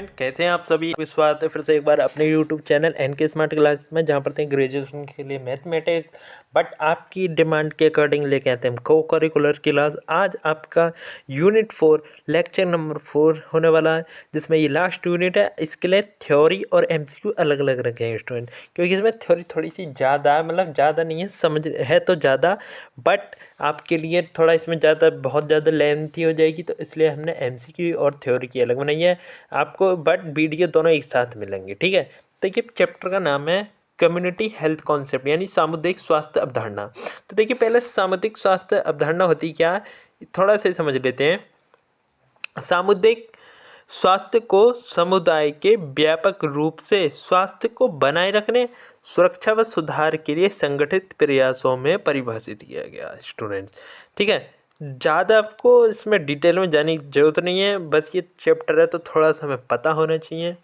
Student कैसे हैं आप सभी। स्वागत है फिर से एक बार अपने YouTube channel NK smart classes में, जहां पर ग्रेजुएशन के लिए मैथमेटिक्स बट आपकी डिमांड के अकॉर्डिंग लेके आते हैं को करिकुलर क्लास। आज आपका यूनिट 4 लेक्चर नंबर 4 होने वाला है, जिसमें ये लास्ट यूनिट है। इसके लिए थ्योरी और एमसीक्यू अलग अलग रखे हैं स्टूडेंट, क्योंकि इसमें थ्योरी थोड़ी सी ज़्यादा है, मतलब ज़्यादा नहीं है, समझ है तो ज़्यादा, बट आपके लिए थोड़ा इसमें ज़्यादा बहुत ज़्यादा लेंथी हो जाएगी, तो इसलिए हमने एमसीक्यू और थ्योरी की अलग बनाई है आपको, बट वीडियो दोनों एक साथ मिलेंगे। ठीक है, तो ये चैप्टर का नाम है कम्युनिटी हेल्थ कॉन्सेप्ट, यानी सामुदायिक स्वास्थ्य अवधारणा। तो देखिए, पहले सामुदायिक स्वास्थ्य अवधारणा होती क्या है, थोड़ा सा समझ लेते हैं। सामुदायिक स्वास्थ्य को समुदाय के व्यापक रूप से स्वास्थ्य को बनाए रखने, सुरक्षा व सुधार के लिए संगठित प्रयासों में परिभाषित किया गया स्टूडेंट। ठीक है, ज़्यादा आपको इसमें डिटेल में जाने की जरूरत नहीं है, बस ये चैप्टर है तो थोड़ा सा हमें पता होना चाहिए।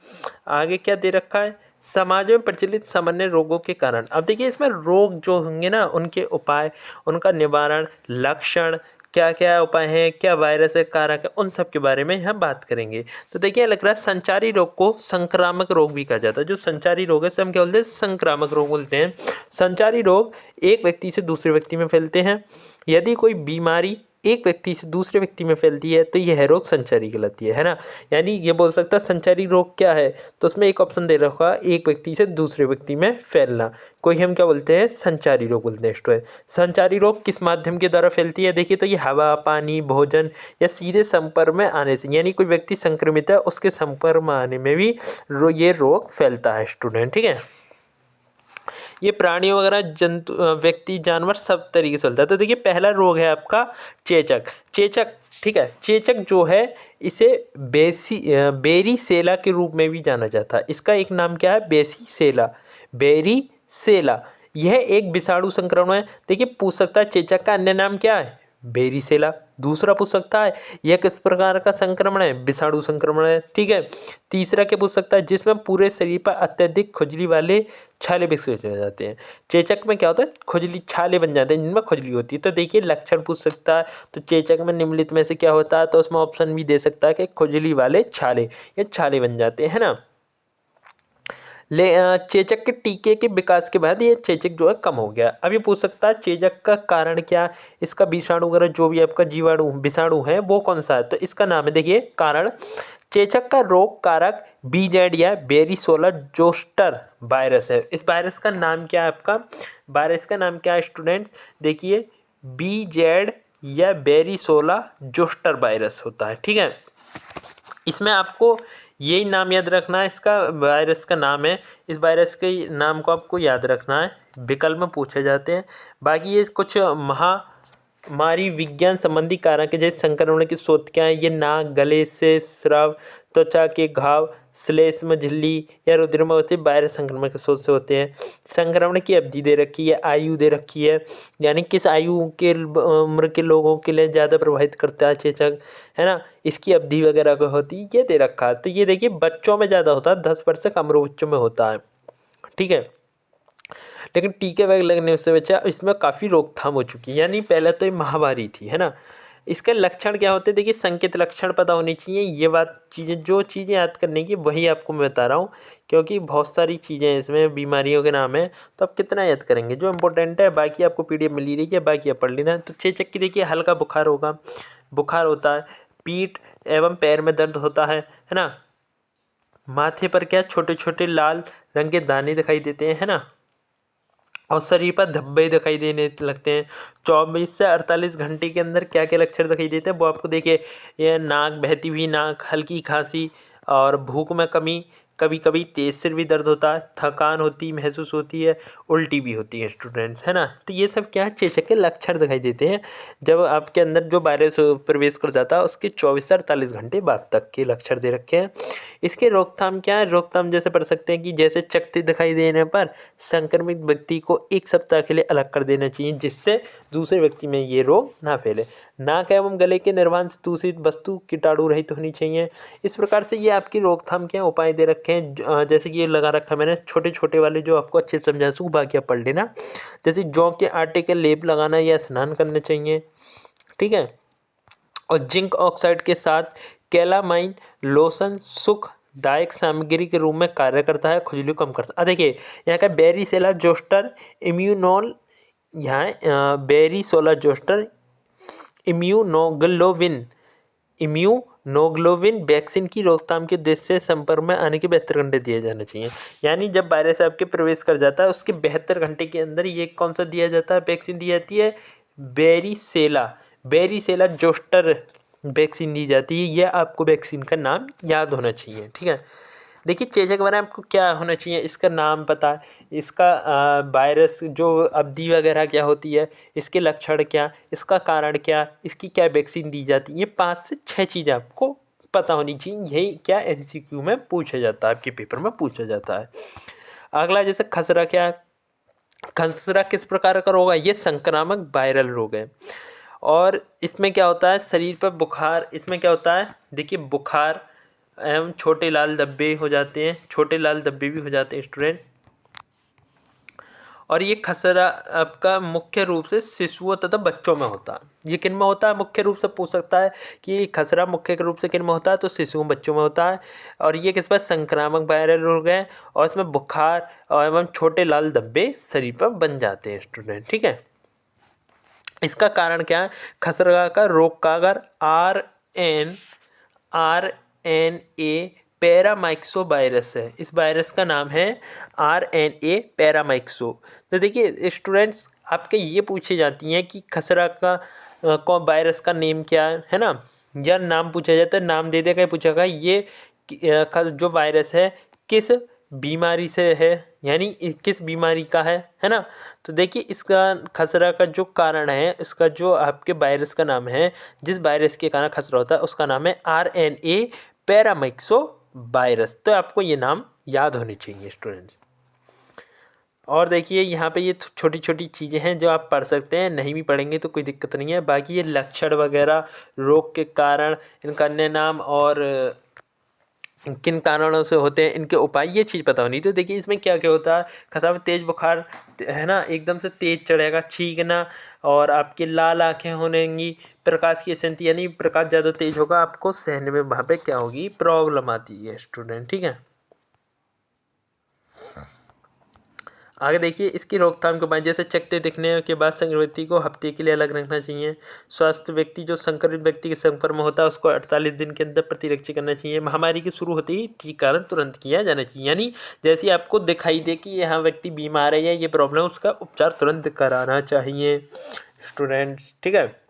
आगे क्या दे रखा है, समाज में प्रचलित सामान्य रोगों के कारण। अब देखिए, इसमें रोग जो होंगे ना, उनके उपाय, उनका निवारण, लक्षण, क्या क्या उपाय हैं, क्या वायरस है, कारक है, उन सब के बारे में हम बात करेंगे। तो देखिए, लग रहा है संचारी रोग को संक्रामक रोग भी कहा जाता है। जो संचारी रोग है, हम क्या बोलते हैं, संक्रामक रोग बोलते हैं। संचारी रोग एक व्यक्ति से दूसरे व्यक्ति में फैलते हैं। यदि कोई बीमारी एक व्यक्ति से दूसरे व्यक्ति में फैलती है तो यह रोग संचारी कहलाती है ना। यानी ये बोल सकता है संचारी रोग क्या है, तो उसमें एक ऑप्शन दे रखा है, एक व्यक्ति से दूसरे व्यक्ति में फैलना, कोई हम क्या बोलते हैं, संचारी रोग बोलते हैं स्टूडेंट। संचारी रोग किस माध्यम के द्वारा फैलती है, देखिए तो ये हवा, पानी, भोजन या सीधे संपर्क में आने से, यानी कोई व्यक्ति संक्रमित है उसके संपर्क में आने में भी ये रोग फैलता है स्टूडेंट। ठीक है, ये प्राणियों वगैरह, जंतु, व्यक्ति, जानवर, सब तरीके से चलता है। तो देखिए, पहला रोग है आपका चेचक। चेचक, ठीक है, चेचक जो है इसे बेरीसेला के रूप में भी जाना जाता है। इसका एक नाम क्या है, बेरीसेला। यह एक विषाणु संक्रमण है। देखिए, पूछ सकता है चेचक का अन्य नाम क्या है, बेरीसेला। दूसरा पूछ सकता है यह किस प्रकार का संक्रमण है, विषाणु संक्रमण है। ठीक है, तीसरा क्या पूछ सकता है, जिसमें पूरे शरीर पर अत्यधिक खुजली वाले छाले विकसित हो जाते हैं। चेचक में क्या होता है, खुजली छाले बन जाते हैं जिनमें खुजली होती है। तो देखिए, लक्षण पूछ सकता है, तो चेचक में निम्नलिखित में से क्या होता है, तो उसमें ऑप्शन भी दे सकता है कि खुजली वाले छाले या छाले बन जाते हैं ना। चेचक के टीके के विकास के बाद ये चेचक जो है कम हो गया। अब ये पूछ सकता है चेचक का कारण क्या, इसका विषाणु वगैरह जो भी आपका जीवाणु विषाणु है वो कौन सा है, तो इसका नाम है, देखिए कारण, चेचक का रोग कारक बीजेड या बेरीसोला जोस्टर वायरस है। इस वायरस का नाम क्या है, आपका वायरस का नाम क्या है स्टूडेंट्स, देखिए बीजेड या बेरीसोला जोस्टर वायरस होता है। ठीक है, इसमें आपको यही नाम याद रखना है, इसका वायरस का नाम है। इस वायरस के नाम को आपको याद रखना है, विकल्प में पूछे जाते हैं। बाकी ये कुछ महामारी विज्ञान संबंधी कारक है, जैसे संक्रमण की स्रोत क्या है, ये नाक, गले से स्राव, त्वचा के घाव, श्लेष्म झिल्ली या रुधिर से वायरस संक्रमण के स्रोत से होते हैं। संक्रमण की अवधि दे रखी है, आयु दे रखी है, यानी किस आयु के उम्र के लोगों के लिए ज़्यादा प्रभावित करता है चेचक, है ना। इसकी अवधि वगैरह को होती है, ये दे रखा है। तो ये देखिए, बच्चों में ज़्यादा होता है, 10 वर्ष से कम बच्चों में होता है। ठीक है, लेकिन टीके वगैरह लगने से बच्चा इसमें काफ़ी रोकथाम हो चुकी है, यानी पहले तो ये महामारी थी, है ना। इसके लक्षण क्या होते हैं, देखिए संकेत लक्षण पता होनी चाहिए। ये बात चीज़ें, जो चीज़ें याद करने की वही आपको मैं बता रहा हूँ, क्योंकि बहुत सारी चीज़ें हैं इसमें, बीमारियों के नाम है, तो आप कितना याद करेंगे, जो इंपॉर्टेंट है। बाकी आपको पीडीएफ मिल रही है, बाकी आप पढ़ लेना। तो चेचक की देखिए, हल्का बुखार होगा, बुखार होता है, पीठ एवं पैर में दर्द होता है ना। माथे पर क्या छोटे छोटे लाल रंग के दाने दिखाई देते हैं, है ना, और शरीर पर धब्बे दिखाई देने लगते हैं। 24 से 48 घंटे के अंदर क्या क्या लक्षण दिखाई देते हैं वो आपको देखिए, ये नाक, बहती हुई नाक, हल्की खांसी और भूख में कमी, कभी कभी तेज सिर भी दर्द होता है, थकान होती महसूस होती है, उल्टी भी होती है स्टूडेंट्स, है ना। तो ये सब क्या है, चेचक के लक्षण दिखाई देते हैं जब आपके अंदर जो वायरस प्रवेश कर जाता है उसके 24 से 48 घंटे बाद तक के लक्षण दे रखे हैं। इसके रोकथाम क्या है, रोकथाम जैसे पढ़ सकते हैं कि जैसे चकत्ती दिखाई देने पर संक्रमित व्यक्ति को 1 सप्ताह के लिए अलग कर देना चाहिए, जिससे दूसरे व्यक्ति में ये रोग ना फैले। नाक एवं गले के निर्वाण से दूषित वस्तु कीटाणु रहित होनी चाहिए। इस प्रकार से ये आपकी रोकथाम के उपाय दे रखे हैं। जैसे कि ये लगा रखा मैंने छोटे छोटे वाले, जो आपको अच्छे से समझा सकूँ, बाकी आप पढ़ लेना। जैसे जौ के आटे के लेप लगाना या स्नान करना चाहिए। ठीक है, और जिंक ऑक्साइड के साथ कैलामाइन लोशन सुख दायक सामग्री के रूप में कार्य करता है, खुजली कम करता है। देखिए यहाँ का बेरीसेला जोस्टर इम्यूनोल, यहाँ बेरीसोला जोस्टर इम्यूनोग्लोबिन वैक्सीन की रोकथाम के उद्देश्य से संपर्क में आने के 72 घंटे दिए जाने चाहिए। यानी जब वायरस आपके प्रवेश कर जाता है उसके 72 घंटे के अंदर ये कौन सा दिया जाता है, वैक्सीन दी जाती है, बेरीसेला जोस्टर वैक्सीन दी जाती है। यह आपको वैक्सीन का नाम याद होना चाहिए, ठीक है। देखिए चेचक के बारे में आपको क्या होना चाहिए, इसका नाम पता, इसका वायरस जो अवधि वगैरह क्या होती है, इसके लक्षण क्या, इसका कारण क्या, इसकी क्या वैक्सीन दी जाती है, ये 5 से 6 चीज़ें आपको पता होनी चाहिए। यही क्या MCQ में पूछा जाता है, आपके पेपर में पूछा जाता है। अगला जैसे खसरा, क्या खसरा किस प्रकार का रोग है, ये संक्रामक वायरल रोग है। और इसमें क्या होता है, शरीर पर बुखार, इसमें क्या होता है, देखिए बुखार एवं छोटे लाल धब्बे हो जाते हैं, छोटे लाल धब्बे भी हो जाते हैं स्टूडेंट्स। और ये खसरा आपका मुख्य रूप से शिशुओं तथा बच्चों में होता है। ये किन में होता है, मुख्य रूप से पूछ सकता है कि खसरा मुख्य रूप से किन में होता है, तो शिशुओं बच्चों में होता है। और ये किस पर संक्रामक वायरल रोग है, और इसमें बुखार एवं छोटे लाल धब्बे शरीर पर बन जाते हैं स्टूडेंट, ठीक है। इसका कारण क्या है, खसरा का रोग का अगर RNA पैरामाइक्सो वायरस है, इस वायरस का नाम है RNA पैरामाइक्सो। तो देखिए स्टूडेंट्स आपके ये पूछी जाती हैं कि खसरा का कौन वायरस का नेम क्या है ना, या नाम पूछा जाता है, नाम दे देगा, पूछेगा ये जो वायरस है किस बीमारी से है, यानी किस बीमारी का है ना। तो देखिए इसका खसरा का जो कारण है, इसका जो आपके वायरस का नाम है, जिस वायरस के कारण खसरा होता है उसका नाम है RNA पैरामाइक्सो वायरस। तो आपको ये नाम याद होने चाहिए स्टूडेंट्स। और देखिए यहाँ पे ये छोटी छोटी चीज़ें हैं जो आप पढ़ सकते हैं, नहीं भी पढ़ेंगे तो कोई दिक्कत नहीं है। बाकी ये लक्षण वगैरह, रोग के कारण, इनका अन्य नाम और किन कारणों से होते हैं, इनके उपाय, ये चीज़ पता होनी। तो देखिए इसमें क्या क्या होता है, खसरा में तेज बुखार है ना, एकदम से तेज चढ़ेगा, छींकना, और आपकी लाल आंखें होनेंगी, प्रकाश की स्थिति यानी प्रकाश ज़्यादा तेज होगा, आपको सहने में वहाँ पे क्या होगी, प्रॉब्लम आती है स्टूडेंट, ठीक है। आगे देखिए इसकी रोकथाम के उपाय, जैसे चकत्ते दिखने के बाद संक्रमित व्यक्ति को हफ्ते के लिए अलग रखना चाहिए। स्वस्थ व्यक्ति जो संक्रमित व्यक्ति के संपर्क में होता है उसको 48 दिन के अंदर प्रतिरक्षी करना चाहिए। महामारी की शुरू होते ही टीकाकरण तुरंत किया जाना चाहिए, यानी जैसे आपको दिखाई दे कि यहाँ व्यक्ति बीमार है या ये प्रॉब्लम, उसका उपचार तुरंत कराना चाहिए स्टूडेंट्स, ठीक है।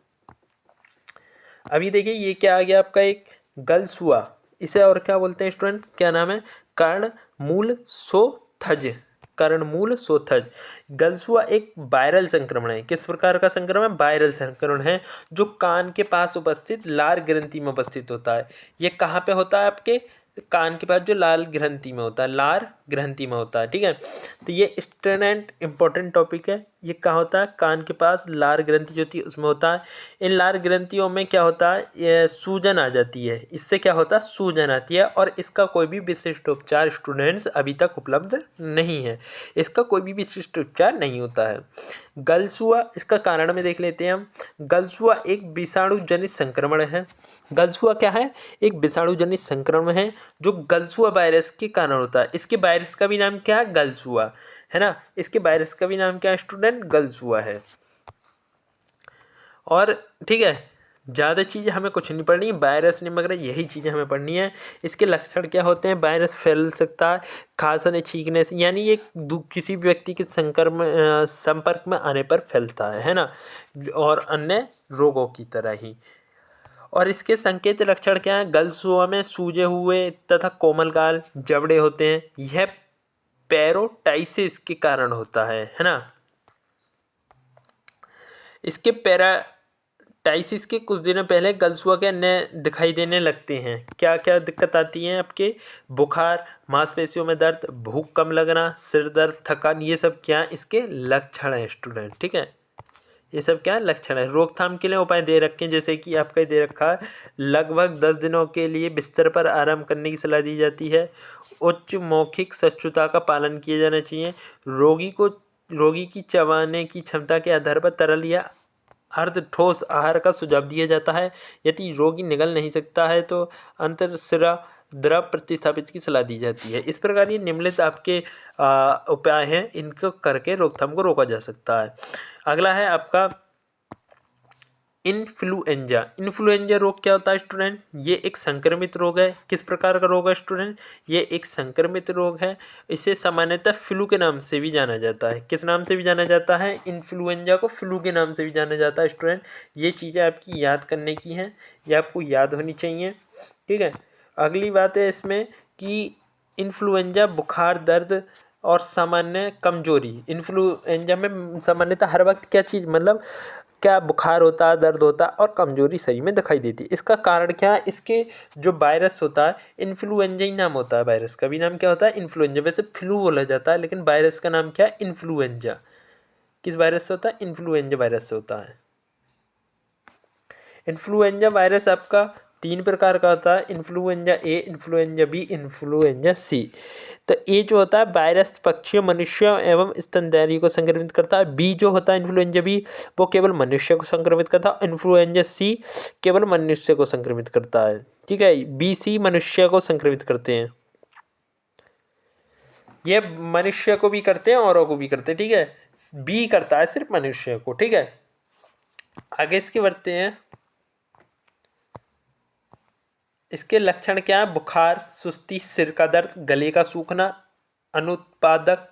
अभी देखिए ये क्या आ गया आपका, एक गलसुआ, इसे और क्या बोलते हैं स्टूडेंट, क्या नाम है, कर्णमूलशोथज। गलसुआ एक वायरल संक्रमण है। किस प्रकार का संक्रमण, वायरल संक्रमण है, जो कान के पास उपस्थित लार ग्रंथि में उपस्थित होता है। ये कहाँ पे होता है, आपके कान के पास जो लाल ग्रंथि में होता है, लार ग्रंथि में होता है, ठीक है। तो ये स्टूडेंट इंपॉर्टेंट टॉपिक है। ये कहाँ होता है, कान के पास लार ग्रंथि जो होती है उसमें होता है। इन लार ग्रंथियों में क्या होता है, ये सूजन आ जाती है, इससे क्या होता है, सूजन आती है, और इसका कोई भी विशिष्ट उपचार स्टूडेंट्स अभी तक उपलब्ध नहीं है, इसका कोई भी विशिष्ट उपचार नहीं होता है। गलसुआ, इसका कारण में देख लेते हैं हम। गलसुआ एक विषाणु जनित संक्रमण है। गलसुआ क्या है, एक विषाणु जनित संक्रमण है जो गलसुआ वायरस के कारण होता है। इसके वायरस का भी नाम क्या है, गलसुआ, है ना। इसके वायरस का भी नाम क्या है स्टूडेंट, गलसुआ है। और ठीक है, ज़्यादा चीज़ें हमें कुछ नहीं पढ़नी, वायरस नहीं वगैरह यही चीज़ें हमें पढ़नी है। इसके लक्षण क्या होते हैं, वायरस फैल सकता है खांसने छींकने से, यानी ये किसी भी व्यक्ति के संपर्क में आने पर फैलता है ना, और अन्य रोगों की तरह ही। और इसके संकेत लक्षण क्या है, गलसुआ में सूजे हुए तथा कोमल गाल, जबड़े होते हैं। यह पेरोटाइसिस के कारण होता है ना। इसके पैराटाइसिस के कुछ दिनों पहले गलसुआ के अन्य दिखाई देने लगते हैं। क्या क्या दिक्कत आती है आपके, बुखार, मांसपेशियों में दर्द, भूख कम लगना, सिर दर्द, थकान, ये सब क्या इसके लक्षण है स्टूडेंट, ठीक है। ये सब क्या लक्षण है। रोकथाम के लिए उपाय दे रखे हैं, जैसे कि आपका दे रखा है, लगभग 10 दिनों के लिए बिस्तर पर आराम करने की सलाह दी जाती है। उच्च मौखिक स्वच्छता का पालन किया जाना चाहिए। रोगी की चबाने की क्षमता के आधार पर तरल या अर्ध ठोस आहार का सुझाव दिया जाता है। यदि रोगी निगल नहीं सकता है तो अंतःशिरा द्रव प्रतिस्थापित की सलाह दी जाती है। इस प्रकार ये निम्नलिखित आपके उपाय हैं, इनको करके रोकथाम को रोका जा सकता है। अगला है आपका इन्फ्लुएंजा। इन्फ्लुएंजा रोग क्या होता है स्टूडेंट? ये एक संक्रमित रोग है। किस प्रकार का रोग है स्टूडेंट? ये एक संक्रमित रोग है। इसे सामान्यतः फ्लू के नाम से भी जाना जाता है। किस नाम से भी जाना जाता है? इन्फ्लुएंजा को फ्लू के नाम से भी जाना जाता है स्टूडेंट। ये चीज़ें आपकी याद करने की हैं, ये आपको याद होनी चाहिए, ठीक है। अगली बात है इसमें कि इन्फ्लुएंजा बुखार, दर्द और सामान्य कमजोरी। इन्फ्लुएंजा में सामान्यतः हर वक्त क्या चीज़, मतलब क्या बुखार होता है, दर्द होता है और कमजोरी शरीर में दिखाई देती है। इसका कारण क्या है? इसके जो वायरस होता है, इन्फ्लुएंजा ही नाम होता है वायरस का भी नाम क्या होता है? इन्फ्लुएंजा। वैसे फ्लू बोला जाता है लेकिन वायरस का नाम क्या है? इन्फ्लुएंजा। किस वायरस से होता है? इन्फ्लुएंजा वायरस से होता है। इन्फ्लुएंजा वायरस आपका 3 प्रकार का होता है, influenza A, influenza B, influenza C. तो ए जो होता है वायरस पक्षियों, मनुष्यों एवं स्तनधारी को संक्रमित करता है। बी जो होता है इन्फ्लुएंजा बी, वो केवल मनुष्य को संक्रमित करता है। इन्फ्लुएंजा सी केवल मनुष्य को संक्रमित करता है, ठीक है। बी सी मनुष्य को संक्रमित करते हैं, ये मनुष्य को भी करते हैं औरों को भी करते हैं, ठीक है। बी करता है सिर्फ मनुष्य को, ठीक है। आगे इसके बढ़ते हैं। इसके लक्षण क्या है? बुखार, सुस्ती, सिर का दर्द, गले का सूखना, अनुत्पादक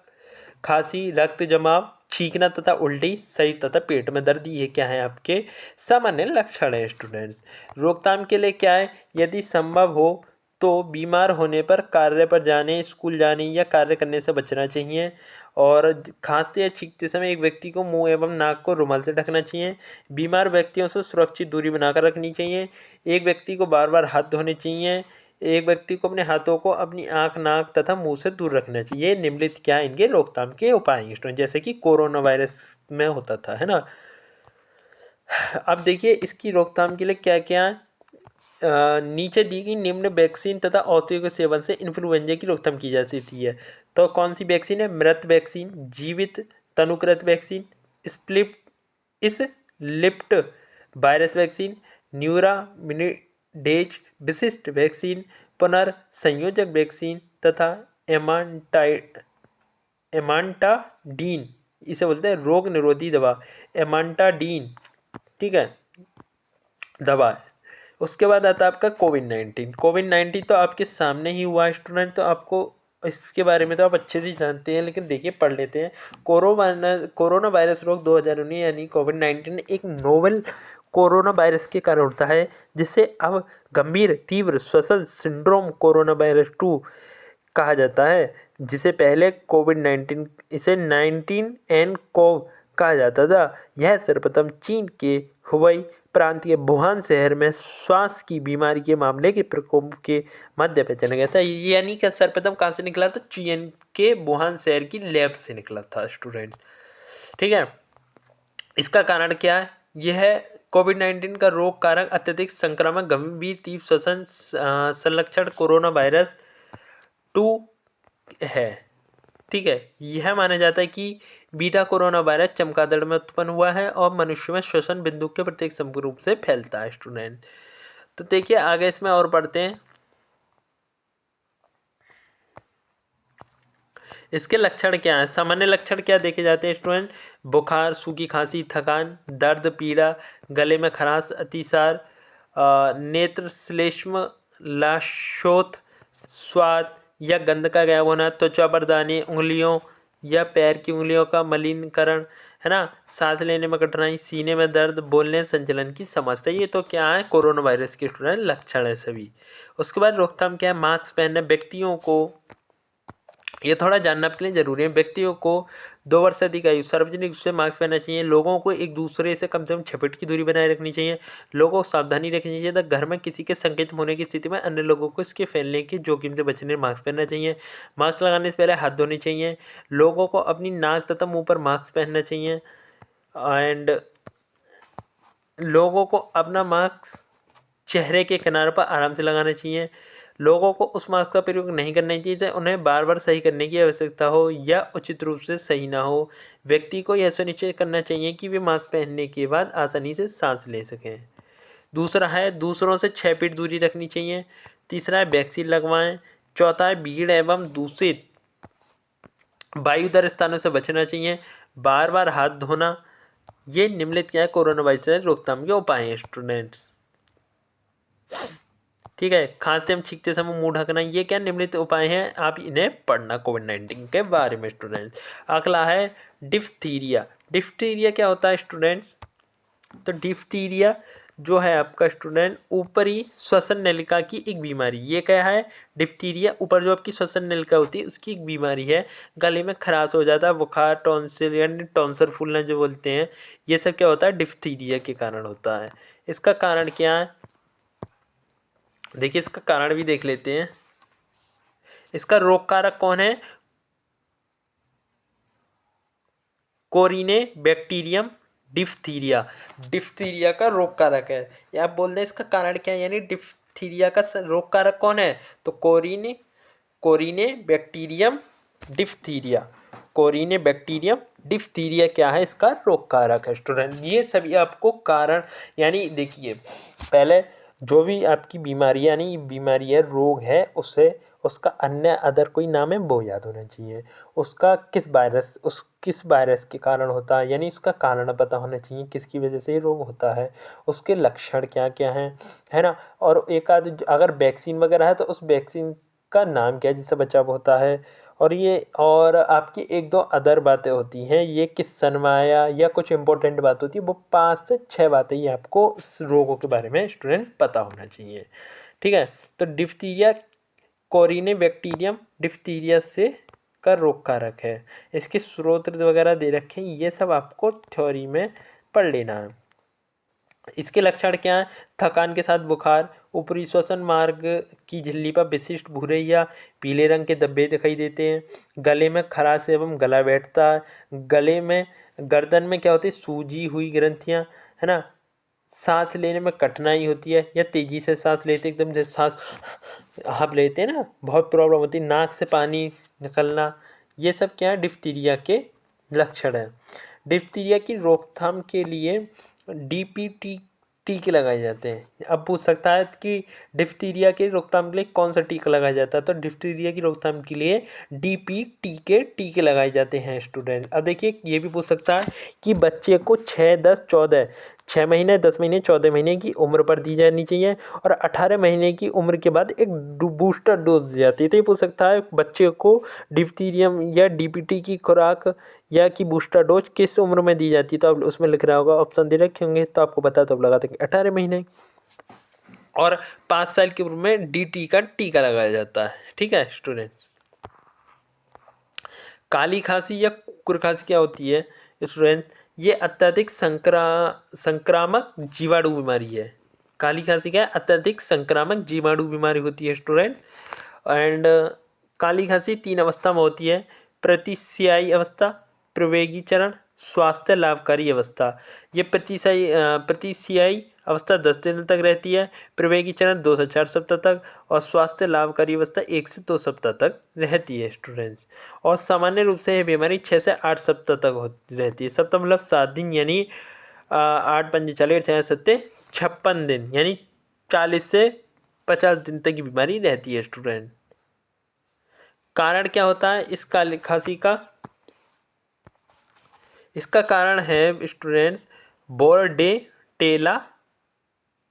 खांसी, रक्त जमाव, छींकना तथा उल्टी, शरीर तथा पेट में दर्द। ये क्या है? आपके सामान्य लक्षण है स्टूडेंट्स। रोकथाम के लिए क्या है? यदि संभव हो तो बीमार होने पर कार्य पर जाने, स्कूल जाने या कार्य करने से बचना चाहिए। और खांसते या छींकते समय एक व्यक्ति को मुंह एवं नाक को रुमाल से ढकना चाहिए। बीमार व्यक्तियों से सुरक्षित दूरी बनाकर रखनी चाहिए। एक व्यक्ति को बार बार हाथ धोने चाहिए। एक व्यक्ति को अपने हाथों को अपनी आंख, नाक तथा मुंह से दूर रखना चाहिए। निम्नलिखित क्या है इनके रोकथाम के उपाय हैं स्टूडेंट, जैसे कि कोरोना वायरस में होता था, है ना। अब देखिए इसकी रोकथाम के लिए क्या क्या नीचे दी गई निम्न वैक्सीन तथा औषधियों के सेवन से इन्फ्लुएंजा की रोकथाम की जा सकती है। तो कौन सी वैक्सीन है? मृत वैक्सीन, जीवित तनुकृत वैक्सीन, स्लिप्ट वायरस वैक्सीन, न्यूरामिनिडेज विशिष्ट वैक्सीन, पुनर्संयोजक वैक्सीन तथा एमांटाडीन, इसे बोलते हैं रोग निरोधी दवा, एमांटाडीन, ठीक है, दवा है। उसके बाद आता है आपका कोविड-19। कोविड-19 तो आपके सामने ही हुआ स्टूडेंट, तो आपको इसके बारे में तो आप अच्छे से जानते हैं, लेकिन देखिए पढ़ लेते हैं। कोरोना वायरस रोग 2019 यानी कोविड-19 एक नोवेल कोरोना वायरस के कारण होता है, जिसे अब गंभीर तीव्र श्वसन सिंड्रोम कोरोना वायरस 2 कहा जाता है। जिसे पहले कोविड-19 इसे 19 एन कोव कहा जाता था। यह सर्वप्रथम चीन के हुबई प्रांत के वुहान शहर में श्वास की बीमारी के मामले के प्रकोप के मध्य पहचाना गया था। यानी कि सर्वप्रथम कहाँ से निकला? तो चीन के वुहान शहर की लैब से निकला था स्टूडेंट्स, ठीक है। इसका कारण क्या है? यह कोविड-19 का रोग कारक अत्यधिक संक्रामक गंभीर तीव्र श्वसन संलक्षण कोरोना वायरस 2 है, ठीक है। यह माना जाता है कि बीटा कोरोना वायरस चमगादड़ में उत्पन्न हुआ है और मनुष्य में श्वसन बिंदु के प्रत्येक संपूर्ण रूप से फैलता है स्टूडेंट। तो देखिए आगे इसमें और पढ़ते हैं। इसके लक्षण क्या है? सामान्य लक्षण क्या देखे जाते हैं स्टूडेंट? बुखार, सूखी खांसी, थकान, दर्द, पीड़ा, गले में खराश, अतिसार, नेत्र श्लेष्म, लाशोथ, स्वाद या गंध का गायब होना, त्वचा पर दाने, उंगलियों या पैर की उंगलियों का मलिनीकरण, है ना, सांस लेने में कठिनाई, सीने में दर्द, बोलने संचलन की समस्या। ये तो क्या है? कोरोना वायरस के स्टूडेंट लक्षण है सभी। उसके बाद रोकथाम क्या है? मास्क पहनना। व्यक्तियों को ये थोड़ा जानना आपके लिए जरूरी है। व्यक्तियों को 2 वर्ष से अधिक आयु सार्वजनिक रूप से मास्क पहनना चाहिए। लोगों को एक दूसरे से कम 6 फीट की दूरी बनाए रखनी चाहिए। लोगों को सावधानी रखनी चाहिए तथा घर में किसी के संक्रमित होने की स्थिति में अन्य लोगों को इसके फैलने की जोखिम से बचने मास्क पहनना चाहिए। मास्क लगाने से पहले हाथ धोने चाहिए। लोगों को अपनी नाक तथा मुंह पर मास्क पहनना चाहिए एंड लोगों को अपना मास्क चेहरे के किनारे पर आराम से लगाना चाहिए। लोगों को उस मास्क का प्रयोग नहीं करना चाहिए जिसे उन्हें बार बार सही करने की आवश्यकता हो या उचित रूप से सही ना हो। व्यक्ति को यह सुनिश्चित करना चाहिए कि वे मास्क पहनने के बाद आसानी से सांस ले सकें। दूसरा है दूसरों से 6 फीट दूरी रखनी चाहिए। तीसरा है वैक्सीन लगवाएं। चौथा है भीड़ एवं दूषित वायुदार स्थानों से बचना चाहिए। बार बार हाथ धोना। ये निम्नलिखित क्या है कोरोना वायरस से रोकथाम के उपाय हैं स्टूडेंट्स। ठीक है, खांसते हम छींकते समय मुंह ढकना, ये क्या निम्नलिखित उपाय हैं, आप इन्हें पढ़ना कोविड-19 के बारे में स्टूडेंट्स। अगला है डिफ्थीरिया। डिफ्थीरिया क्या होता है स्टूडेंट्स? तो डिफ्थीरिया जो है आपका स्टूडेंट ऊपरी श्वसन नलिका की एक बीमारी। ये क्या है? डिफ्थीरिया ऊपर जो आपकी श्वसन नलिका होती है उसकी एक बीमारी है। गले में खराश हो जाता है, बुखार, टॉन्सिल यानी टॉन्सर फूलना जो बोलते हैं, ये सब क्या होता है? डिफ्थीरिया के कारण होता है। इसका कारण क्या है? देखिए इसका कारण भी देख लेते हैं। इसका रोग कारक कौन है? कोरिने बैक्टीरियम डिफ्थीरिया। डिफ्थीरिया का रोग कारक है। या आप बोल दें इसका कारण क्या है, यानी डिफ्थीरिया का रोग कारक कौन है? तो कोरिने बैक्टीरियम डिफ्थीरिया। कोरिने बैक्टीरियम डिफ्थीरिया क्या है? इसका रोग कारक है स्टूडेंट। ये सभी आपको कारण, यानी देखिए पहले जो भी आपकी बीमारी यानी बीमारी है, रोग है, उससे उसका अन्य अदर कोई नाम है वो याद होना चाहिए। उसका किस वायरस के कारण होता है, यानी इसका कारण पता होना चाहिए, किसकी वजह से ये रोग होता है, उसके लक्षण क्या क्या हैं, है ना। और एक आध अगर वैक्सीन वगैरह है तो उस वैक्सीन का नाम क्या है जिससे बचाव होता है। और आपकी एक दो अदर बातें होती हैं, ये किस सन में आया या कुछ इंपॉर्टेंट बात होती है, वो 5 से 6 बातें ही आपको इस रोगों के बारे में स्टूडेंट पता होना चाहिए। ठीक है, तो डिफ्थीरिया कोरिने बैक्टीरियम डिफ्थीरिया से का रोग कारक है। इसके स्रोत वगैरह दे रखे हैं, ये सब आपको थ्योरी में पढ़ लेना है। इसके लक्षण क्या हैं? थकान के साथ बुखार, ऊपरी श्वसन मार्ग की झिल्ली पर विशिष्ट भूरे या पीले रंग के धब्बे दिखाई देते हैं। गले में खराश एवं गला बैठता है। गर्दन में क्या होती है? सूजी हुई ग्रंथियां, है ना। सांस लेने में कठिनाई होती है या तेजी से सांस लेते, एकदम जैसे सांस आप लेते हैं ना, बहुत प्रॉब्लम होती है। नाक से पानी निकलना, ये सब क्या है? डिप्थीरिया के लक्षण है। डिप्थीरिया की रोकथाम के लिए डीपीटी टीके लगाए जाते हैं। अब पूछ सकता है कि डिप्थीरिया की रोकथाम के लिए कौन सा टीका लगाया जाता है, तो डिप्थीरिया की रोकथाम के लिए डीपीटी के टीके लगाए जाते हैं स्टूडेंट। अब देखिए ये भी पूछ सकता है कि बच्चे को 6, 10, 14 6 महीने, 10 महीने, 14 महीने की उम्र पर दी जानी चाहिए और 18 महीने की उम्र के बाद एक बूस्टर डोज दी जाती है। तो ये पूछ सकता है बच्चे को डिप्थीरियम या डीपीटी की खुराक या कि बूस्टर डोज किस उम्र में दी जाती है, तो अब उसमें लिख रहा होगा, ऑप्शन दे रखे होंगे तो आपको पता, तो अब लगा देंगे 18 महीने। और 5 साल की उम्र में डीटी का टीका लगाया जाता है। ठीक है स्टूडेंट्स। काली खांसी या कुकुर खांसी क्या होती है स्टूडेंट? ये अत्यधिक संक्रामक जीवाणु बीमारी है। काली खांसी क्या है? अत्यधिक संक्रामक जीवाणु बीमारी होती है स्टूडेंट। एंड काली खांसी 3 अवस्था में होती है: प्रतिसियाई अवस्था, प्रवेगी चरण, स्वास्थ्य लाभकारी अवस्था। ये प्रतिसियाई अवस्था 10 दिन तक रहती है, प्रवेगी चरण 2 से 4 सप्ताह तक और स्वास्थ्य लाभकारी अवस्था 1 से 2 सप्ताह तक रहती है स्टूडेंट्स। और सामान्य रूप से यह बीमारी 6 से 8 सप्ताह तक रहती है। सप्ताह मतलब 7 दिन, यानी 8 पंजे 40, 6 सत्ते 56 दिन, यानी 40 से 50 दिन तक की बीमारी रहती है स्टूडेंट। कारण क्या होता है इस काली खांसी का? इसका कारण है स्टूडेंट्स बोर्डेटेला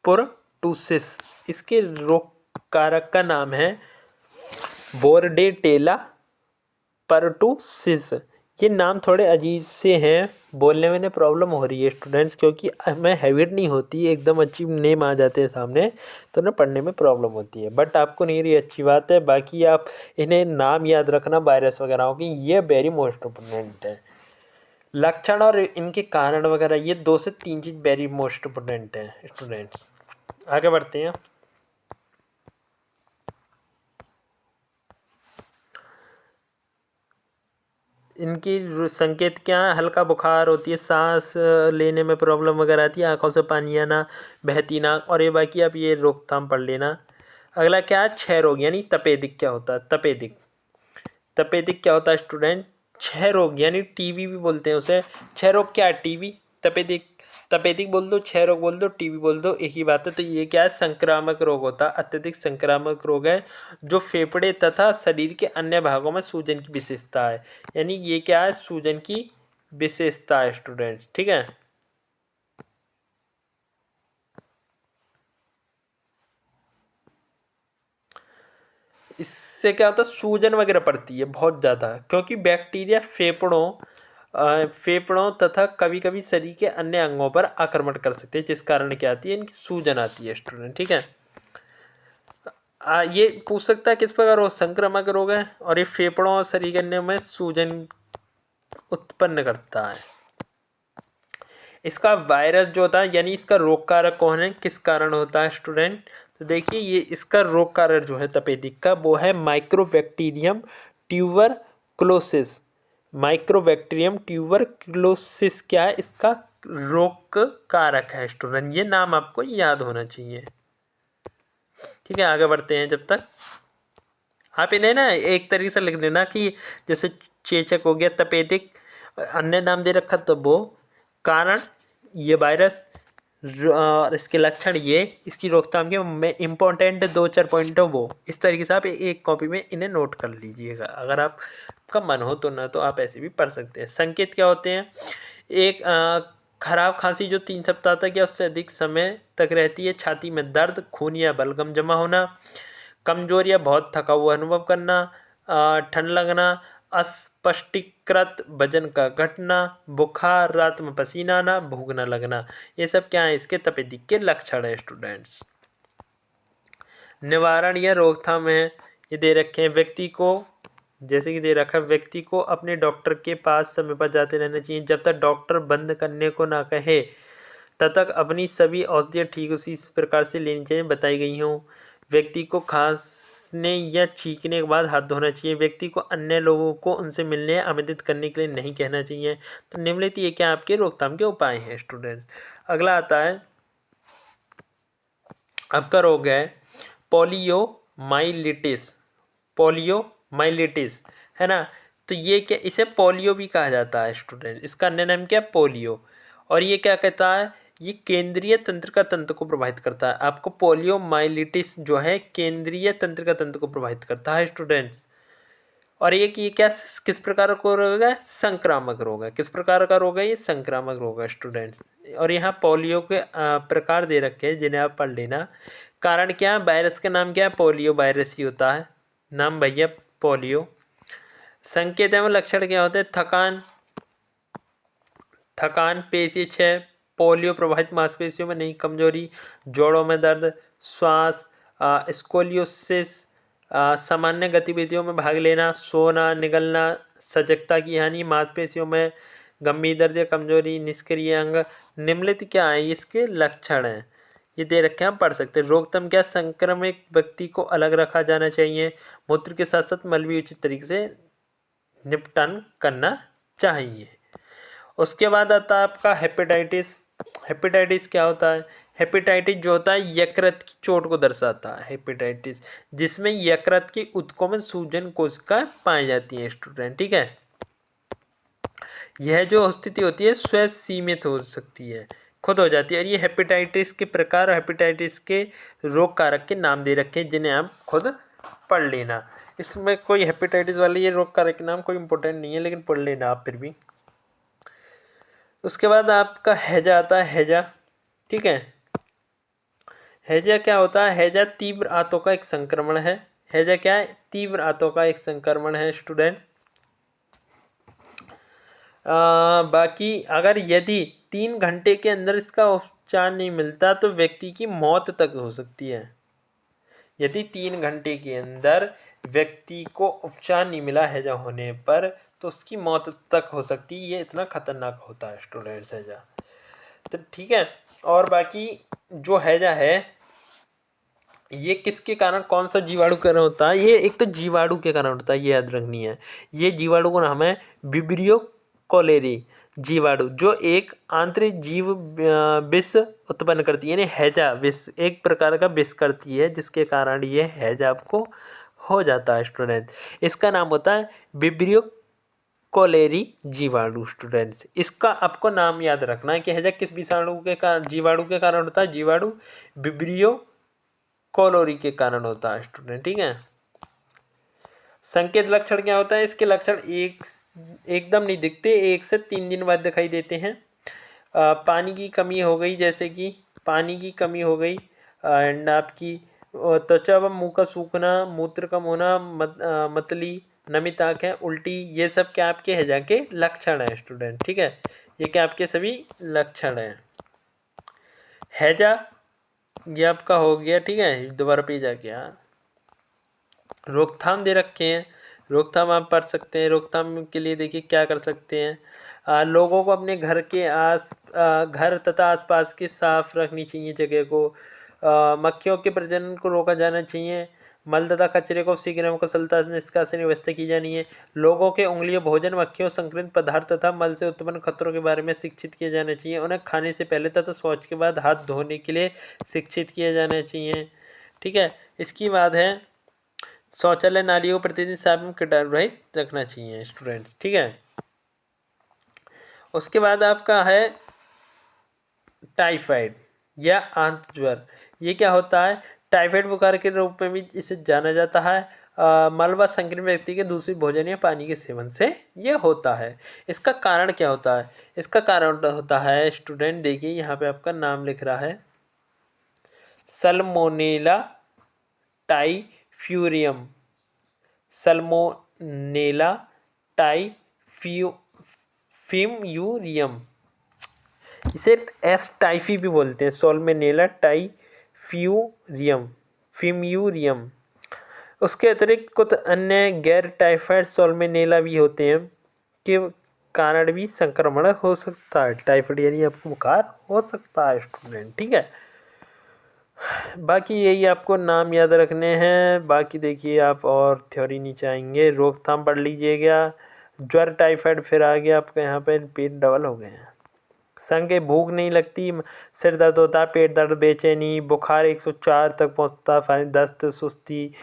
पुरटूसिस। इसके रोग कारक का नाम है बोर्डेटेला परटूसिस। ये नाम थोड़े अजीब से हैं, बोलने में प्रॉब्लम हो रही है स्टूडेंट्स, क्योंकि हमें हैबिट नहीं होती, एकदम अच्छी नेम आ जाते हैं सामने तो ना पढ़ने में प्रॉब्लम होती है। बट आपको नहीं रही, अच्छी बात है। बाकी आप इन्हें नाम याद रखना वायरस वगैरह की, ये वेरी मोस्ट इम्पोर्टेंट है। लक्षण और इनके कारण वगैरह, ये 2 से 3 चीज़ वेरी मोस्ट इम्पोर्टेंट है स्टूडेंट्स। आगे बढ़ते हैं। इनकी संकेत क्या है? हल्का बुखार होती है, सांस लेने में प्रॉब्लम वगैरह आती है, आंखों से पानी आना, बहती नाक, और ये बाकी आप ये रोकथाम पढ़ लेना। अगला क्या है? क्षय रोग यानी तपेदिक क्या होता है? तपेदिक क्या होता है स्टूडेंट? क्षय रोग यानी टीबी भी बोलते हैं उसे। क्षय रोग क्या है? टीबी। तपेदिक तपेदिक बोल दो, क्षय रोग बोल दो, टीबी बोल दो, एक ही बात है। तो ये क्या है, संक्रामक रोग होता है, अत्यधिक संक्रामक रोग है जो फेफड़े तथा शरीर के अन्य भागों में सूजन की विशेषता है। यानी ये क्या है, सूजन की विशेषता है स्टूडेंट्स, ठीक है। इससे क्या होता है, सूजन वगैरह पड़ती है बहुत ज़्यादा, क्योंकि बैक्टीरिया फेफड़ों तथा कभी कभी शरीर के अन्य अंगों पर आक्रमण कर सकते हैं, जिस कारण क्या आती है, इनकी सूजन आती है स्टूडेंट, ठीक है। ये पूछ सकता है किस प्रकार रोग संक्रामक रोग है और ये फेफड़ों और शरीर के अन्य में सूजन उत्पन्न करता है। इसका वायरस जो होता है, यानी इसका रोग कारक कौन है, किस कारण होता है स्टूडेंट, तो देखिए ये इसका रोग कारक जो है तपेदिक का, वो है माइक्रोबैक्टीरियम ट्यूबरक्लोसिस। माइक्रोबैक्टीरियम ट्यूबरक्लोसिस क्या है, इसका रोग कारक है स्टूडेंट, ये नाम आपको याद होना चाहिए, ठीक है। आगे बढ़ते हैं। जब तक आप इन्हें ना एक तरीके से लिख लेना कि जैसे चेचक हो गया, तपेदिक अन्य नाम दे रखा, तो वो कारण ये वायरस और इसके लक्षण ये, इसकी रोकथाम के में इम्पोर्टेंट 2-4 पॉइंट हो वो, इस तरीके से आप एक कॉपी में इन्हें नोट कर लीजिएगा। अगर आपका मन हो तो, ना तो आप ऐसे भी पढ़ सकते हैं। संकेत क्या होते हैं, एक खराब खांसी जो 3 सप्ताह तक या उससे अधिक समय तक रहती है, छाती में दर्द, खून या बलगम जमा होना, कमजोर या बहुत थका हुआ अनुभव करना, ठंड लगना, अस्पष्टीकृत वजन का घटना, बुखार, रात में पसीना आना, भूख न लगना, ये सब क्या है, इसके तपेदिक के लक्षण है स्टूडेंट्स। निवारण या रोकथाम है, ये दे रखे हैं। व्यक्ति को, जैसे कि दे रखा है, व्यक्ति को अपने डॉक्टर के पास समय पर जाते रहना चाहिए, जब तक डॉक्टर बंद करने को ना कहे तब तक अपनी सभी औषधियाँ ठीक उसी प्रकार से लेनी चाहिए बताई गई हों। व्यक्ति को खांसने या छींकने के बाद हाथ धोना चाहिए। व्यक्ति को अन्य लोगों को उनसे मिलने या आमंत्रित करने के लिए नहीं कहना चाहिए। तो निम्नलिखित ये क्या आपके रोकथाम के उपाय हैं स्टूडेंट्स। अगला आता है, आपका रोग है पोलियोमाइलिटिस। पोलियोमाइलिटिस है ना, तो ये क्या, इसे पोलियो भी कहा जाता है स्टूडेंट, इसका अन्य नाम क्या, पोलियो। और ये क्या कहता है, ये केंद्रीय तंत्र का तंत्र को प्रभावित करता है। आपको पोलियोमाइलिटिस जो है केंद्रीय तंत्र का तंत्र को प्रभावित करता है स्टूडेंट्स। और ये क्या, किस प्रकार का रोग है, संक्रामक रोग है। किस प्रकार का रोग है, ये संक्रामक रोग है स्टूडेंट्स। और यहाँ पोलियो के प्रकार दे रखे हैं जिन्हें आप पढ़ लेना। कारण क्या है, वायरस का नाम क्या है, पोलियो वायरस ही होता है नाम भैया, पोलियो। संकेत एवं लक्षण क्या होते हैं, थकान, पेशी क्षय, पोलियो प्रभावित मांसपेशियों में नहीं कमजोरी, जोड़ों में दर्द, श्वास, स्कोलियोसिस, सामान्य गतिविधियों में भाग लेना, सोना, निगलना, सजगता की हानि, मांसपेशियों में गंभीर दर्द या कमजोरी, निष्क्रिय अंग। निम्नलिखित क्या है, इसके लक्षण हैं, ये दे रखे हैं, हम पढ़ सकते हैं। रोकथाम क्या, संक्रमित व्यक्ति को अलग रखा जाना चाहिए। मूत्र के साथ साथ मल भी उचित तरीके से निपटान करना चाहिए। उसके बाद आता है आपका हेपेटाइटिस। हेपेटाइटिस क्या होता है, हेपेटाइटिस जो होता है यकृत की चोट को दर्शाता है हेपेटाइटिस, जिसमें यकृत के ऊतकों में सूजन कोशिकाएं पाई जाती हैं स्टूडेंट, ठीक है। यह जो स्थिति होती है स्वयं सीमित हो सकती है, खुद हो जाती है। और ये हेपेटाइटिस के प्रकार और हेपेटाइटिस के रोग कारक के नाम दे रखे हैं जिन्हें आप खुद पढ़ लेना। इसमें कोई हेपेटाइटिस वाले ये रोग कारक के नाम कोई इंपॉर्टेंट नहीं है, लेकिन पढ़ लेना आप फिर भी। उसके बाद आपका हैजा आता है, हैजा, ठीक है। हैजा क्या होता है, हैजा तीव्र आंतों का एक संक्रमण है। हैजा क्या है, तीव्र आंतों का एक संक्रमण है स्टूडेंट। बाकी अगर यदि 3 घंटे के अंदर इसका उपचार नहीं मिलता तो व्यक्ति की मौत तक हो सकती है। यदि 3 घंटे के अंदर व्यक्ति को उपचार नहीं मिला हैजा होने पर तो उसकी मौत तक हो सकती है। ये इतना खतरनाक होता है स्टूडेंट्स हैजा, तो ठीक है। और बाकी जो हैजा है ये किसके कारण, कौन सा जीवाणु कारण होता है, ये एक तो जीवाणु के कारण होता है, ये याद रखनी है। ये जीवाणु का नाम है विब्रियो कोलेरी जीवाणु, जो एक आंतरिक जीव विष उत्पन्न करती है, यानी हैजा विष, एक प्रकार का विष करती है, जिसके कारण ये हैजा आपको हो जाता है स्टूडेंट। इसका नाम होता है विब्रियो कोलेरी जीवाणु स्टूडेंट्स। इसका आपको नाम याद रखना है कि हैजा किस विषाणु के कारण, जीवाणु के कारण होता है, जीवाणु विब्रियो कोलोरी के कारण होता है स्टूडेंट, ठीक है। संकेत लक्षण क्या होता है, इसके लक्षण एकदम नहीं दिखते, 1 से 3 दिन बाद दिखाई देते हैं। पानी की कमी हो गई, जैसे कि पानी की कमी हो गई, एंड आपकी त्वचा व मुंह का सूखना, मूत्र कम होना, मतली, नमित आँखें, उल्टी, ये सब क्या आपके हैजा के लक्षण हैं स्टूडेंट, ठीक है। ये क्या आपके सभी लक्षण हैं। हैजा ये आपका हो गया, ठीक है। दोबारा पे जाके रोकथाम दे रखे हैं, रोकथाम आप पढ़ सकते हैं। रोकथाम के लिए देखिए क्या कर सकते हैं। लोगों को अपने घर के घर तथा आसपास की साफ रखनी चाहिए जगह को। मक्खियों के प्रजनन को रोका जाना चाहिए। मल तथा कचरे को शीघ्र एवं कुशलता से निष्कासन व्यवस्था की जानी है। लोगों के उंगलियों भोजन, मक्खियों, संक्रमित पदार्थ तथा मल से उत्पन्न खतरों के बारे में शिक्षित किया जाना चाहिए। उन्हें खाने से पहले तथा शौच के बाद हाथ धोने के लिए शिक्षित किया जाना चाहिए, ठीक है। इसकी बात है शौचालय नालियों को प्रतिदिन साफ एवं कीटाणु रहित रखना चाहिए स्टूडेंट्स, ठीक है। उसके बाद आपका है टाइफाइड या आंत ज्वर। ये क्या होता है, टाइफाइड बुखार के रूप में भी इसे जाना जाता है। मल व संक्रमित व्यक्ति के दूषित भोजन या पानी के सेवन से ये होता है। इसका कारण क्या होता है, इसका कारण होता है स्टूडेंट, देखिए यहाँ पे आपका नाम लिख रहा है सल्मोनेला टाइफ्यूरियम, सल्मोनेला टाइफ्यूरियम, इसे एस टाइफी भी बोलते हैं, सल्मोनेला टाइफ्यूरियम, फिम्यूरियम। उसके अतिरिक्त कुछ अन्य गैर टाइफाइड सल्मोनेला भी होते हैं के कारण भी संक्रमण हो सकता है। टाइफाइड यानी आपको बुखार हो सकता है स्टूडेंट, ठीक है। बाकी यही आपको नाम याद रखने हैं। बाकी देखिए आप और थ्योरी नीचे आएंगे, रोकथाम पढ़ लीजिएगा। ज्वर, टाइफाइड, फिर आ गया आपका यहाँ पे पेट डबल हो गए हैं। संगे भूख नहीं लगती, सिर दर्द होता है, पेट दर्द, बेचैनी, बुखार 104 तक पहुँचता है, दस्त, सुस्ती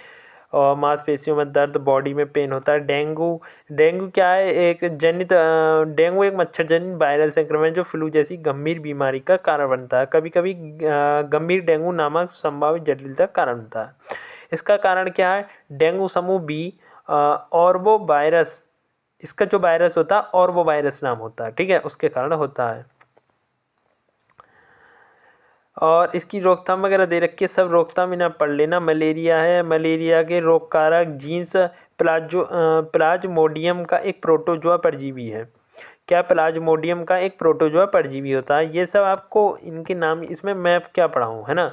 और मांसपेशियों में दर्द, बॉडी में पेन होता है। डेंगू क्या है, डेंगू एक मच्छर जनित वायरल संक्रमण जो फ्लू जैसी गंभीर बीमारी का कारण बनता है। कभी कभी गंभीर डेंगू नामक संभावित जटिलता का कारण बनता है। इसका कारण क्या है, डेंगू समूह बी ऑर्बो वायरस, इसका जो वायरस होता है ऑर्बो वायरस नाम होता है, ठीक है, उसके कारण होता है। और इसकी रोकथाम वगैरह दे रखी है, सब रोकथाम इन्हें पढ़ लेना। मलेरिया है, मलेरिया के रोग कारक जीन्स प्लाज्मोडियम का एक प्रोटोजोआ परजीवी है। क्या प्लाज्मोडियम का एक प्रोटोजोआ परजीवी होता है। ये सब आपको इनके नाम, इसमें मैं क्या पढ़ाऊँ, है ना,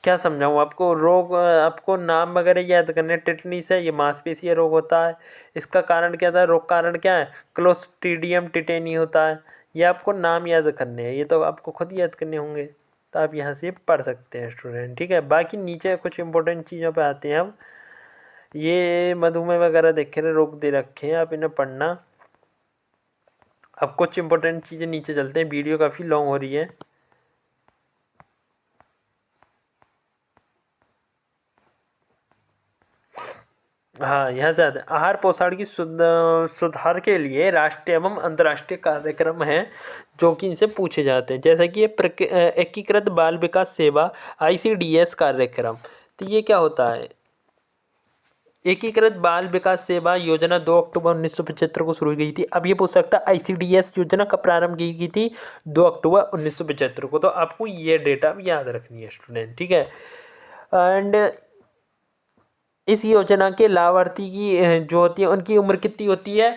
क्या समझाऊँ आपको। रोग आपको नाम वगैरह याद करने। टिटनीस है, ये मांसपेशीय रोग होता है। इसका कारण क्या था, रोग कारण क्या है, क्लोस्ट्रीडियम टिटेनी होता है। ये आपको नाम याद करने हैं, ये तो आपको खुद याद करने होंगे, तो आप यहाँ से पढ़ सकते हैं स्टूडेंट, ठीक है। बाकी नीचे कुछ इंपॉर्टेंट चीज़ों पे आते हैं हम। ये मधुमेह वगैरह देखे रहे, रोग दे रखे हैं, आप इन्हें पढ़ना। अब कुछ इंपॉर्टेंट चीज़ें नीचे चलते हैं, वीडियो काफ़ी लॉन्ग हो रही है। हाँ, यहाँ से आते हैं। आहार पोषण की सुधार के लिए राष्ट्रीय एवं अंतर्राष्ट्रीय कार्यक्रम हैं जो कि इनसे पूछे जाते हैं, जैसा कि ये एकीकृत बाल विकास सेवा ICDS कार्यक्रम। तो ये क्या होता है, एकीकृत बाल विकास सेवा योजना 2 अक्टूबर 1975 को शुरू की गई थी। अब ये पूछ सकता है ICDS योजना कब प्रारंभ की गई थी, 2 अक्टूबर 1975 को। तो आपको ये डेटा याद रखनी है स्टूडेंट, ठीक है। एंड इस योजना के लाभार्थी की जो होती है उनकी उम्र कितनी होती है,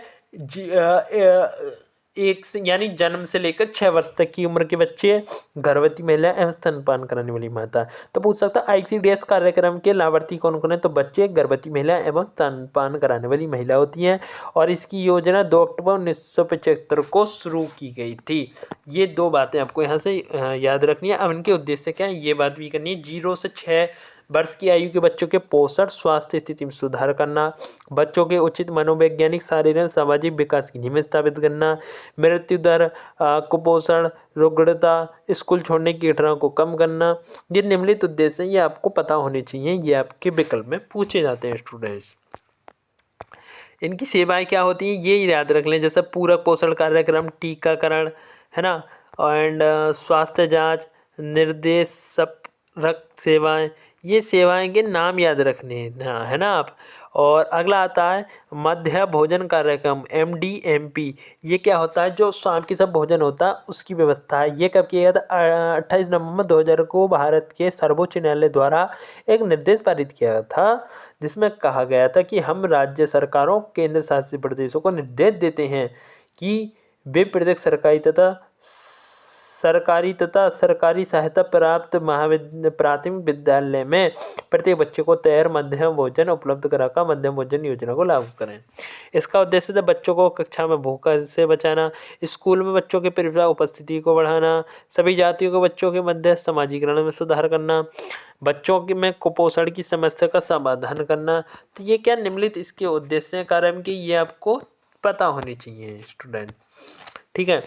एक से यानी जन्म से लेकर 6 वर्ष तक की उम्र के बच्चे, गर्भवती महिला एवं स्तनपान कराने वाली माता। तो पूछ सकता है ICDS कार्यक्रम के लाभार्थी कौन कौन है, तो बच्चे, गर्भवती महिला एवं स्तनपान कराने वाली महिला होती हैं। और इसकी योजना 2 अक्टूबर 1975 को शुरू की गई थी। ये 2 बातें आपको यहाँ से याद रखनी है। अब इनके उद्देश्य क्या है ये बात भी करनी है। 0 से 6 वर्ष की आयु के बच्चों के पोषण स्वास्थ्य स्थिति में सुधार करना, बच्चों के उचित मनोवैज्ञानिक, शारीरिक, सामाजिक विकास की नींव स्थापित करना, मृत्यु दर, कुपोषण, रुग्णता, स्कूल छोड़ने की घटनाओं को कम करना। ये निम्नलिखित उद्देश्य ये आपको पता होने चाहिए, ये आपके विकल्प में पूछे जाते हैं स्टूडेंट्स। इनकी सेवाएं क्या होती हैं ये याद रख लें, जैसे पूरक पोषण कार्यक्रम, टीकाकरण, है ना, एंड स्वास्थ्य जांच, निर्देशक सेवाएं, ये सेवाएं के नाम याद रखने हैं, है ना आप। और अगला आता है मध्य भोजन कार्यक्रम, MDMP। ये क्या होता है, जो शाम की सब भोजन होता है उसकी व्यवस्था है। ये कब किया गया था, 28 नवंबर 2000 को भारत के सर्वोच्च न्यायालय द्वारा एक निर्देश पारित किया गया था, जिसमें कहा गया था कि हम राज्य सरकारों, केंद्र शासित प्रदेशों को निर्देश देते हैं कि वे प्रत्येक सरकारी सहायता प्राप्त प्राथमिक विद्यालय में प्रत्येक बच्चे को तैयार मध्याह्न भोजन उपलब्ध कराकर मध्याह्न भोजन योजना को लागू करें। इसका उद्देश्य था बच्चों को कक्षा में भूख से बचाना, स्कूल में बच्चों की परिवार उपस्थिति को बढ़ाना, सभी जातियों के बच्चों के मध्य समाजीकरण में सुधार करना, बच्चों की में कुपोषण की समस्या का समाधान करना। तो ये क्या निम्नलिखित इसके उद्देश्य हैं, कारण कि ये आपको पता होनी चाहिए स्टूडेंट। ठीक है,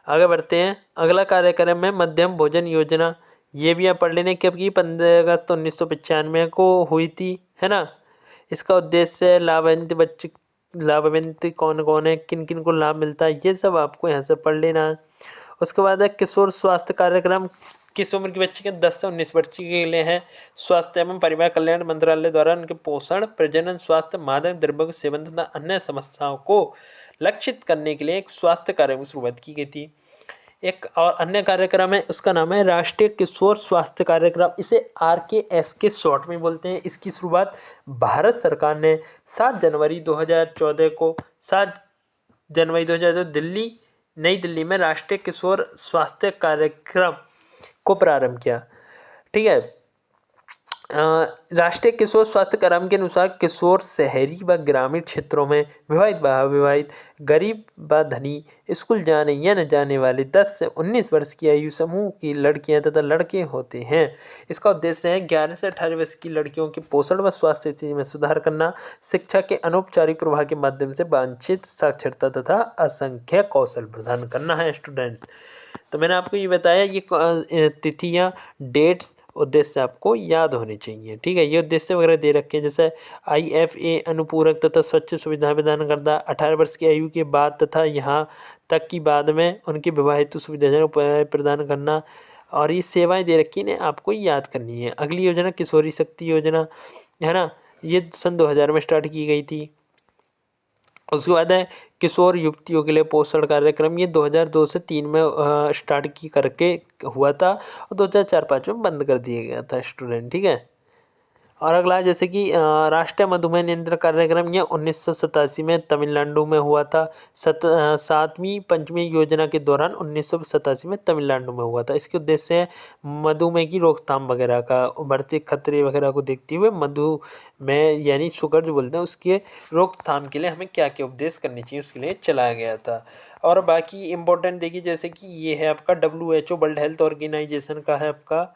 आगे बढ़ते हैं। अगला कार्यक्रम है मध्याह्न भोजन योजना। ये भी आप पढ़ लेने कब की, 15 अगस्त 1995 को हुई थी, है ना। इसका उद्देश्य लाभान्वित कौन कौन है, किन किन को लाभ मिलता है, ये सब आपको यहाँ से पढ़ लेना है। उसके बाद है किशोर स्वास्थ्य कार्यक्रम। किस उम्र के बच्चे के 10 से 19 वर्ष के लिए है। स्वास्थ्य एवं परिवार कल्याण मंत्रालय द्वारा उनके पोषण, प्रजनन, स्वास्थ्य, मादक द्रव्यों के सेवन तथा अन्य समस्याओं को लक्षित करने के लिए एक स्वास्थ्य कार्यक्रम की शुरुआत की गई थी। एक और अन्य कार्यक्रम है, उसका नाम है राष्ट्रीय किशोर स्वास्थ्य कार्यक्रम। इसे RKS के शॉर्ट में बोलते हैं। इसकी शुरुआत भारत सरकार ने 7 जनवरी 2014 को 7 जनवरी 2014 नई दिल्ली में राष्ट्रीय किशोर स्वास्थ्य कार्यक्रम को प्रारंभ किया। ठीक है, राष्ट्रीय किशोर स्वास्थ्य कार्यक्रम के अनुसार किशोर शहरी व ग्रामीण क्षेत्रों में विवाहित व अविवाहित, गरीब व धनी, स्कूल जाने या न जाने वाले 10 से 19 वर्ष की आयु समूह की लड़कियां तथा लड़के होते हैं। इसका उद्देश्य है 11 से 18 वर्ष की लड़कियों के पोषण व स्वास्थ्य स्थिति में सुधार करना, शिक्षा के अनौपचारिक प्रवाह के माध्यम से वांछित साक्षरता तथा असंख्य कौशल प्रदान करना है स्टूडेंट्स। तो मैंने आपको ये बताया, ये तिथियाँ, डेट्स, उद्देश्य आपको याद होने चाहिए। ठीक है, ये उद्देश्य वगैरह दे रखे हैं, जैसे IFA अनुपूरक तथा स्वच्छ सुविधा प्रदान करता, 18 वर्ष की आयु के बाद तथा यहाँ तक कि बाद में उनकी विवाहित सुविधाजनक प्रदान करना, और ये सेवाएं दे रखी ने आपको याद करनी है। अगली योजना किशोरी शक्ति योजना, है ना, ये सन 2000 में स्टार्ट की गई थी। उसके बाद है किशोर युवतियों के लिए पोषण कार्यक्रम। ये 2002 से 3 में स्टार्ट की करके हुआ था और 2004-5 में बंद कर दिया गया था स्टूडेंट। ठीक है, और अगला जैसे कि राष्ट्रीय मधुमेह नियंत्रण कार्यक्रम, यह 1987 में तमिलनाडु में हुआ था। 7वीं पंचमी योजना के दौरान 1987 में तमिलनाडु में हुआ था। इसके उद्देश्य है मधुमेह की रोकथाम वगैरह का, बढ़ते खतरे वगैरह को देखते हुए मधुमेह यानी शुगर जो बोलते हैं उसके रोकथाम के लिए हमें क्या क्या उपदेश करनी चाहिए, उसके लिए चलाया गया था। और बाकी इम्पोर्टेंट देखिए, जैसे कि ये है आपका WHO वर्ल्ड हेल्थ ऑर्गेनाइजेशन का है आपका।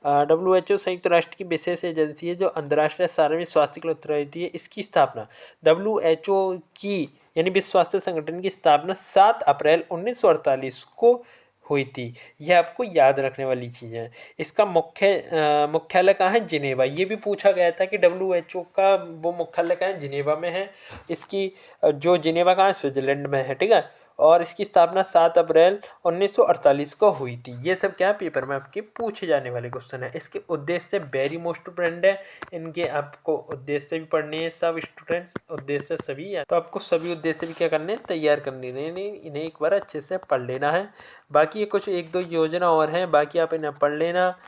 WHO संयुक्त राष्ट्र की विशेष एजेंसी है जो अंतर्राष्ट्रीय सार्वजनिक स्वास्थ्य के लिए उत्तरदायी है। इसकी स्थापना WHO की यानी विश्व स्वास्थ्य संगठन की स्थापना 7 अप्रैल 1948 को हुई थी। यह आपको याद रखने वाली चीज़ है। इसका मुख्यालय कहाँ है, जिनेवा। ये भी पूछा गया था कि WHO का वो मुख्यालय कहाँ है, जिनेवा में है। इसकी जो जिनेवा कहाँ है, स्विट्जरलैंड में है। ठीक है, और इसकी स्थापना 7 अप्रैल 1948 को हुई थी। ये सब क्या पेपर में आपके पूछे जाने वाले क्वेश्चन है। इसके उद्देश्य वेरी मोस्ट इंपोर्टेंट है, इनके आपको उद्देश्य भी पढ़ने हैं सब स्टूडेंट्स, उद्देश्य सभी है तो आपको सभी उद्देश्य भी क्या करने, तैयार करने, नहीं इन्हें एक बार अच्छे से पढ़ लेना है। बाकी ये कुछ 1-2 योजना और हैं, बाकी आप इन्हें पढ़ लेना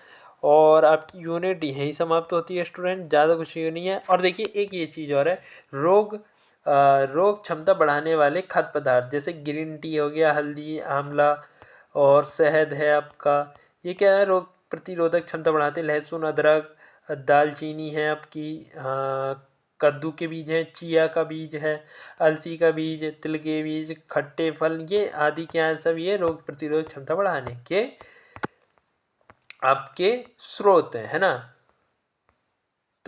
और आपकी यूनिट यहीं समाप्त होती है स्टूडेंट, ज़्यादा कुछ ये नहीं है। और देखिए एक ये चीज़ और है, रोग क्षमता बढ़ाने वाले खाद्य पदार्थ, जैसे ग्रीन टी हो गया, हल्दी, आंवला और शहद है आपका, ये क्या है, रोग प्रतिरोधक क्षमता बढ़ाते हैं। लहसुन, अदरक, दालचीनी है आपकी, कद्दू के बीज हैं, चिया का बीज है, अलसी का बीज, तिल के बीज, खट्टे फल, ये आदि क्या है, सब ये रोग प्रतिरोधक क्षमता बढ़ाने के आपके स्रोत हैं, है ना।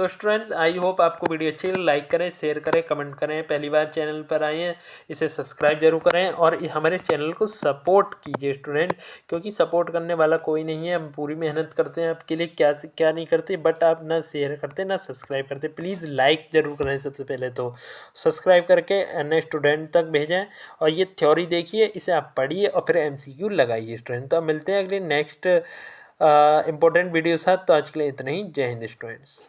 तो स्टूडेंट्स आई होप आपको वीडियो अच्छी लगी, लाइक करें, शेयर करें, कमेंट करें। पहली बार चैनल पर आए हैं इसे सब्सक्राइब जरूर करें और हमारे चैनल को सपोर्ट कीजिए स्टूडेंट, क्योंकि सपोर्ट करने वाला कोई नहीं है। हम पूरी मेहनत करते हैं आपके लिए, क्या क्या नहीं करते, बट आप ना शेयर करते ना सब्सक्राइब करते। प्लीज़ लाइक ज़रूर करें, सबसे पहले तो सब्सक्राइब करके अन्य स्टूडेंट तक भेजें। और ये थ्योरी देखिए, इसे आप पढ़िए और फिर MCQ लगाइए स्टूडेंट। तो अब मिलते हैं अगले नेक्स्ट इंपॉर्टेंट वीडियो साथ। तो आज के लिए इतना ही। जय हिंद स्टूडेंट्स।